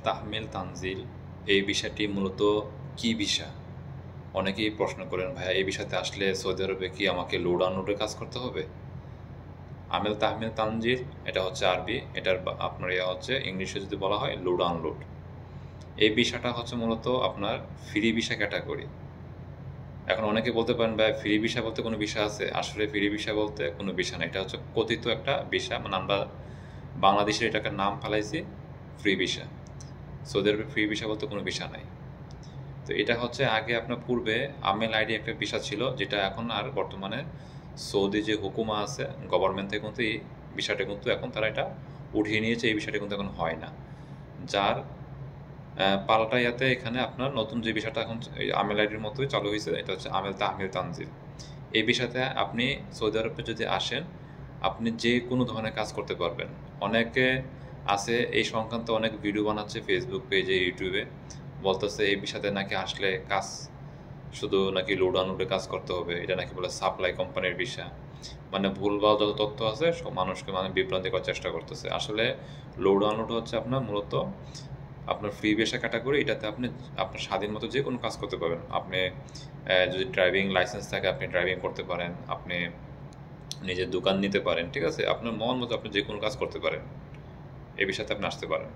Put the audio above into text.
তাহমিল তানজিল এই বিষয়টি মূলত কি ভিসা? অনেকেই প্রশ্ন করেন, ভাইয়া এই বিষয়তে আসলে সৌদি আরবে কি আমাকে লোড আনলোডের কাজ করতে হবে? আমেল তাহমিল তানজিল এটা হচ্ছে আরবি, এটার আপনার হচ্ছে ইংলিশে যদি বলা হয় লোড আনলোড। এই ভিসাটা হচ্ছে মূলত আপনার ফ্রি ভিসা ক্যাটাগরি। এখন অনেকে বলতে পারেন, ভাই ফ্রি ভিসা বলতে কোনো ভিসা আছে? আসলে ফ্রি ভিসা বলতে কোনো ভিসা নেই, এটা হচ্ছে কথিত একটা ভিসা, মানে আমরা বাংলাদেশের এটাকে নাম ফেলাইছি ফ্রি ভিসা। সৌদি আরবে ফ্রি ভিসা বলতে কোনো ভিসা নাই। তো এটা হচ্ছে আগে আপনার পূর্বে আমেল আইডি একটা ভিসা ছিল, যেটা এখন আর বর্তমানে সৌদি যে হুকুমা আছে গভর্নমেন্ট থেকে কিন্তু এই বিষয়টা কিন্তু এখন তারা এটা উঠিয়ে নিয়েছে, এই বিষয়টা কিন্তু এখন হয় না। যার পাল্টাইয়াতে এখানে আপনার নতুন যে বিষয়টা এখন এই আমেল আইডির মতোই চালু হয়েছে, এটা হচ্ছে আমেল তাহমিল তানজিল। এই বিষয়তে আপনি সৌদি আরবে যদি আসেন, আপনি যে কোনো ধরনের কাজ করতে পারবেন। অনেকে আছে এই সংক্রান্ত অনেক ভিডিও বানাচ্ছে ফেসবুক পেজে, ইউটিউবে, বলতেছে এই বিষয়তে নাকি আসলে কাজ শুধু নাকি লোড আনলোডে কাজ করতে হবে, এটা নাকি বলে সাপ্লাই কোম্পানির বিষয়। মানে ভুলভাল যত তথ্য আছে সব মানুষকে মানে বিভ্রান্তি করার চেষ্টা করতেছে। আসলে লোড আনলোড হচ্ছে আপনার মূলত আপনার ফ্রি ভিসা ক্যাটাগরি, এটাতে আপনি আপনার স্বাধীন মতো যে কোনো কাজ করতে পারেন। আপনি যদি ড্রাইভিং লাইসেন্স থাকে আপনি ড্রাইভিং করতে পারেন, আপনি নিজের দোকান নিতে পারেন, ঠিক আছে? আপনার মন মতো আপনি যে কোনো কাজ করতে পারেন, এই বিষয়তে আপনি আসতে পারেন।